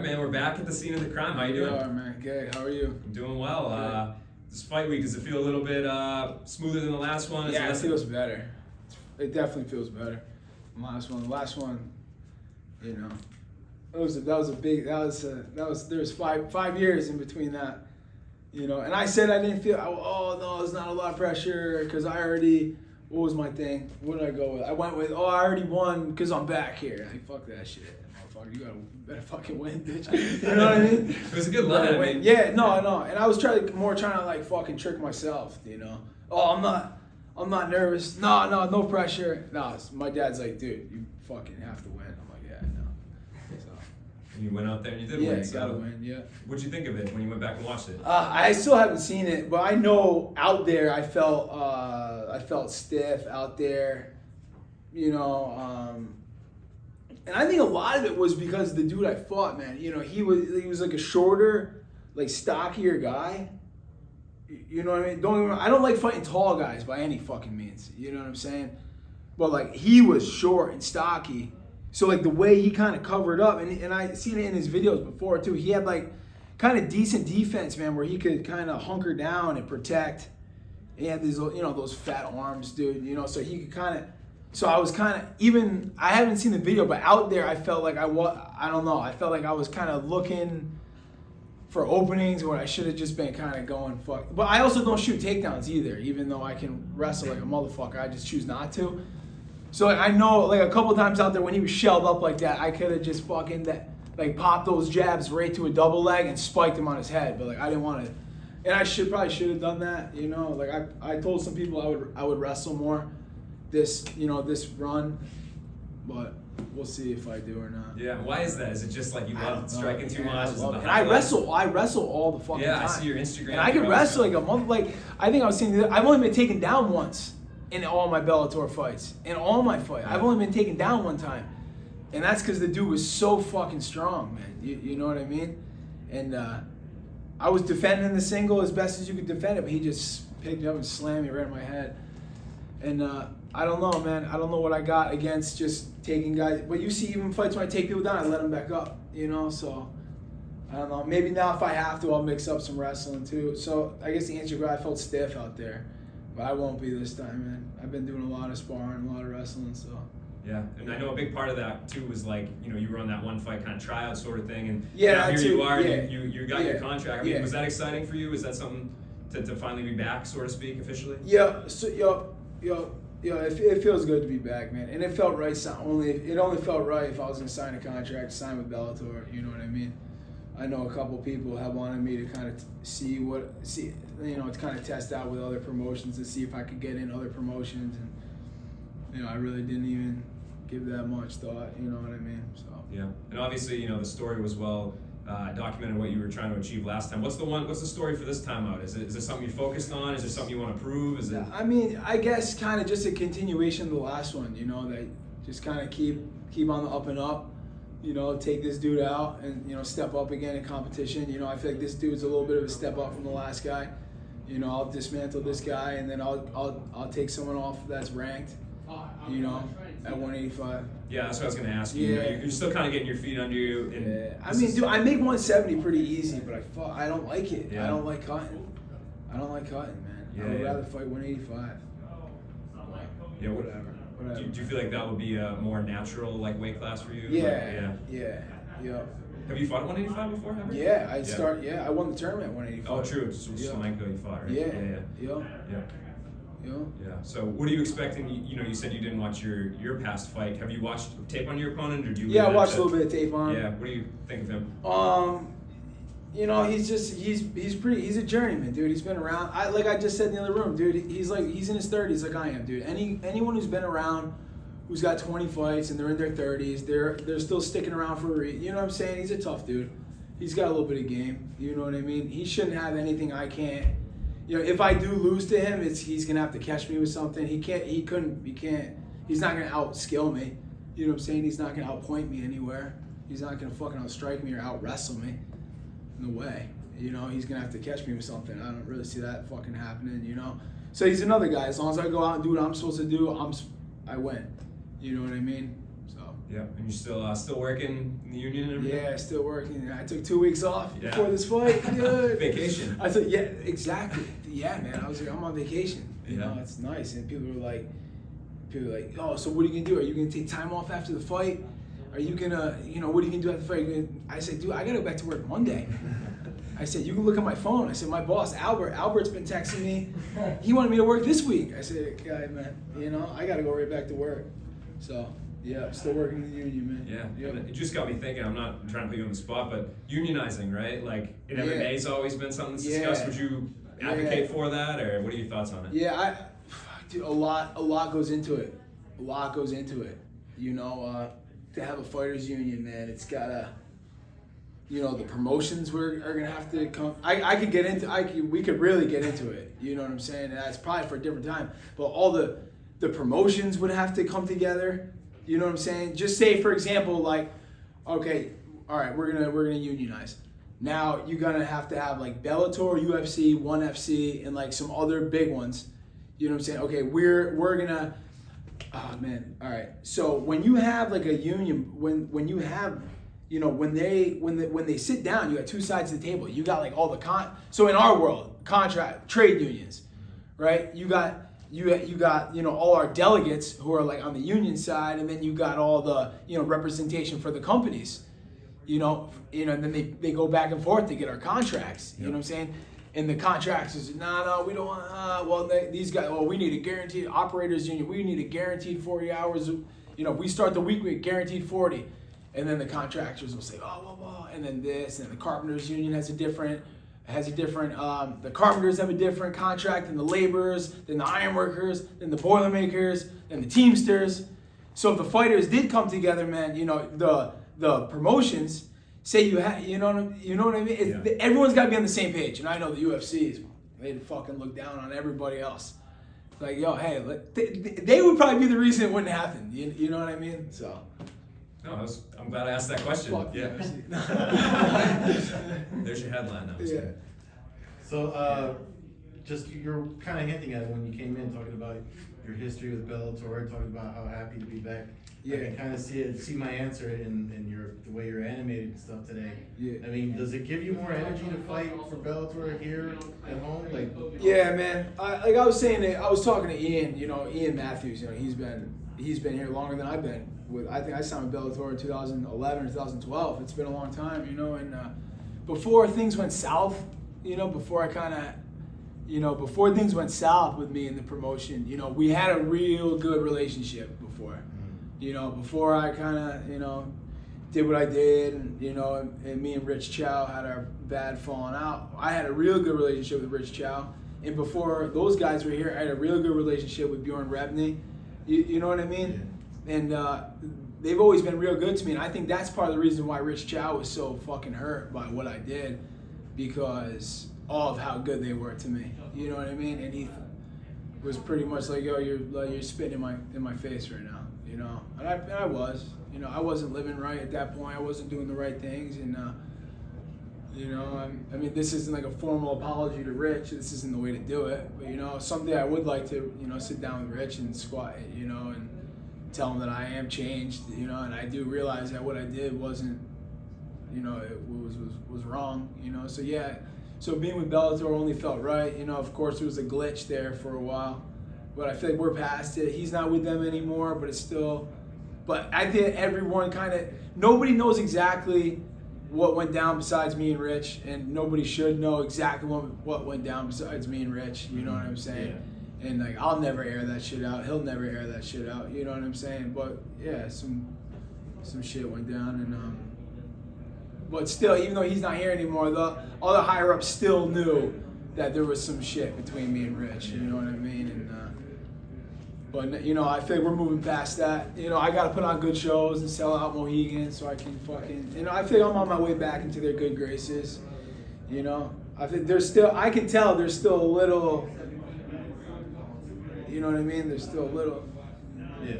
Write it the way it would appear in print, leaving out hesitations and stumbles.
man. We're back at the scene of the crime. How you doing? Yeah, man. Good. How are you? I'm doing well. This fight week, does it feel a little bit smoother than the last one? Yeah, it feels better. It definitely feels better. The last one, you know, there was 5 years in between that, you know. And I said I didn't feel. Oh no, there's not a lot of pressure because I already. What was my thing? What did I go with? I went with, I already won because I'm back here. Like, fuck that shit. Motherfucker, you better fucking win, bitch. You know what I mean? It was a good line. I mean, yeah, no. And I was trying to like fucking trick myself, you know? Oh, I'm not nervous. No pressure. No, my dad's like, dude, you fucking have to win. I'm like, yeah, no. So. And you went out there and you did win. Yeah, you gotta win, yeah. What'd you think of it when you went back and watched it? I still haven't seen it, but I know out there I felt stiff out there, you know. And I think a lot of it was because the dude I fought, man, you know, he was like a shorter, like stockier guy. You know what I mean? I don't like fighting tall guys by any fucking means. You know what I'm saying? But like he was short and stocky. So like the way he kind of covered up, and I seen it in his videos before too. He had like kind of decent defense, man, where he could kind of hunker down and protect. He had these, you know, those fat arms, dude. You know, so he could kind of. So I was kind of even. I haven't seen the video, but out there, I felt like I don't know. I felt like I was kind of looking for openings where I should have just been kind of going fuck. But I also don't shoot takedowns either, even though I can wrestle like a motherfucker. I just choose not to. So like, I know like a couple times out there when he was shelled up like that, I could have just fucking popped those jabs right to a double leg and spiked him on his head. But like I didn't want to. And I probably should have done that, you know. Like I told some people I would wrestle more this run, but we'll see if I do or not. Yeah, why is that? Is it just like you love striking too much? And I wrestle all the fucking time. Yeah, I see your Instagram. And I can wrestle like a month. Like I think I was saying, I've only been taken down once in all my Bellator fights. In all my fights, I've only been taken down one time, and that's because the dude was so fucking strong, man. You know what I mean? And I was defending the single as best as you could defend it, but he just picked me up and slammed me right in my head. And I don't know, man. I don't know what I got against just taking guys. But you see, even fights when I take people down, I let them back up, you know? So, I don't know. Maybe now if I have to, I'll mix up some wrestling too. So, I guess the answer is I felt stiff out there. But I won't be this time, man. I've been doing a lot of sparring, a lot of wrestling, so. Yeah, and I know a big part of that too was like, you know, you were on that one fight kind of tryout sort of thing, and yeah, here you are, yeah, you got your contract. I mean, was that exciting for you? Is that something to finally be back, so to speak, officially? Yeah, so it feels good to be back, man, and it felt right. It only felt right if I was gonna sign a contract, sign with Bellator. You know what I mean? I know a couple people have wanted me to kind of see, you know, to kind of test out with other promotions to see if I could get in other promotions, and you know, I really didn't even give that much thought, you know what I mean? So yeah, and obviously, you know, the story was well documented what you were trying to achieve last time. What's the story for this time out? Is it something you focused on? Is it something you want to prove? Is it? I mean, I guess kind of just a continuation of the last one, you know, that just kind of keep on the up and up, you know, take this dude out and, you know, step up again in competition. You know, I feel like this dude's a little bit of a step up from the last guy. You know, I'll dismantle this guy and then I'll take someone off that's ranked. You know, at 185. Yeah, that's what I was going to ask you. Yeah. You're still kind of getting your feet under you. Yeah. I mean, dude, I make 170 pretty easy, but I don't like it. Yeah. I don't like cutting. Man. Yeah, I would rather fight 185. Yeah, whatever. Do you feel like that would be a more natural like weight class for you? Yeah. Have you fought 185 before? Ever? Yeah, I won the tournament at 185. Oh, true. It's Flamenco you fought, right? Yeah. Yeah. So, what are you expecting? You know, you said you didn't watch your past fight. Have you watched tape on your opponent, or do you? Yeah, I watched a little bit of tape on him. Yeah. What do you think of him? You know, he's a journeyman, dude. He's been around. Like I just said in the other room, dude. He's in his 30s, like I am, dude. Anyone who's been around, who's got 20 fights and they're in their 30s, they're still sticking around for a reason. You know what I'm saying? He's a tough dude. He's got a little bit of game. You know what I mean? He shouldn't have anything I can't. You know, if I do lose to him, he's gonna have to catch me with something. He's not gonna outskill me. You know what I'm saying? He's not gonna outpoint me anywhere. He's not gonna fucking outstrike me or outwrestle me. No way. You know, he's gonna have to catch me with something. I don't really see that fucking happening, you know? So he's another guy. As long as I go out and do what I'm supposed to do, I win. You know what I mean? So Yeah, and you're still working in the union and everything? Yeah, still working. I took 2 weeks off Yeah. before this fight. Good. Vacation. I said, yeah, exactly. Yeah, man. I was like, I'm on vacation. You Yeah. know, it's nice. And people were like, oh, so what are you gonna do? Are you gonna take time off after the fight? Are you gonna, what are you gonna do after the fight? I said, dude, I gotta go back to work Monday. I said, you can look at my phone. I said, my boss, Albert's been texting me. He wanted me to work this week. I said, guy, man, I gotta go right back to work. So. Yeah, still working in the union, man. Yeah, Yep. and it just got me thinking, I'm not trying to put you on the spot, but unionizing, right? Like, in MMA's always been something that's discussed. Would you advocate for that, or what are your thoughts on it? Yeah, dude, a lot goes into it. A lot goes into it. To have a fighters union, man, it's gotta, the promotions are gonna have to come. I could get into, we could really get into it. You know what I'm saying? And that's probably for a different time. But all the promotions would have to come together. You know what I'm saying? Just say, for example, like, okay, all right, we're gonna unionize. Now you're gonna have to have like Bellator, UFC, ONE FC, and like some other big ones. You know what I'm saying? Okay, we're gonna. Oh man, all right. So when you have like a union, when you have, when they sit down, you got two sides of the table. You got like all the So in our world, trade unions, right? You got all our delegates who are like on the union side, and then you got all the representation for the companies, and then they go back and forth to get our contracts. You know what I'm saying? And the contracts is no, we don't want. These guys, we need a guaranteed operators union. We need a guaranteed 40 hours. We start the week with guaranteed 40, and then the contractors will say and then this, and the carpenters union has a different. The carpenters have a different contract than the laborers, than the ironworkers, than the boilermakers, than the teamsters. So if the fighters did come together, man, the promotions, say you know what I mean? Everyone's got to be on the same page. And I know the UFCs, they fucking look down on everybody else. Like, yo, hey, they would probably be the reason it wouldn't happen. You know what I mean? So. No, I'm glad I asked that question. Fuck yeah. There's your headline now. Yeah. So, just you're kind of hinting at it when you came in, talking about your history with Bellator, talking about how happy to be back. Yeah. I can kind of see my answer in the way you're animated and stuff today. Yeah. I mean, does it give you more energy to fight for Bellator here at home? Like. Yeah, man. I was saying, I was talking to Ian. Ian Matthews. He's been here longer than I've been. I think I signed with Bellator in 2011 or 2012. It's been a long time, and before things went south, before things went south with me in the promotion, we had a real good relationship before. Before I kind of, did what I did, and me and Rich Chow had our bad falling out. I had a real good relationship with Rich Chow, and before those guys were here, I had a real good relationship with Bjorn Rebney. You know what I mean? Yeah. And they've always been real good to me, and I think that's part of the reason why Rich Chow was so fucking hurt by what I did, because of how good they were to me. You know what I mean? And he was pretty much like, "Yo, you're spitting in my face right now." And I was. I wasn't living right at that point. I wasn't doing the right things, and I mean, this isn't like a formal apology to Rich. This isn't the way to do it. But someday I would like to sit down with Rich and squat, and tell him that I am changed, and I do realize that what I did wasn't, it was wrong, So yeah, so being with Bellator only felt right. Of course there was a glitch there for a while, but I feel like we're past it. He's not with them anymore, but it's still. But I think everyone nobody knows exactly what went down besides me and Rich, and nobody should know exactly what went down besides me and Rich. You know what I'm saying? Yeah. And like, I'll never air that shit out. He'll never air that shit out. You know what I'm saying? But yeah, some shit went down, and but still, even though he's not here anymore, all the higher ups still knew that there was some shit between me and Rich. You know what I mean? And but I feel like we're moving past that. I got to put on good shows and sell out Mohegan so I can fucking. I feel like I'm on my way back into their good graces. I think I can tell there's still a little. You know what I mean? There's still a little. Yeah.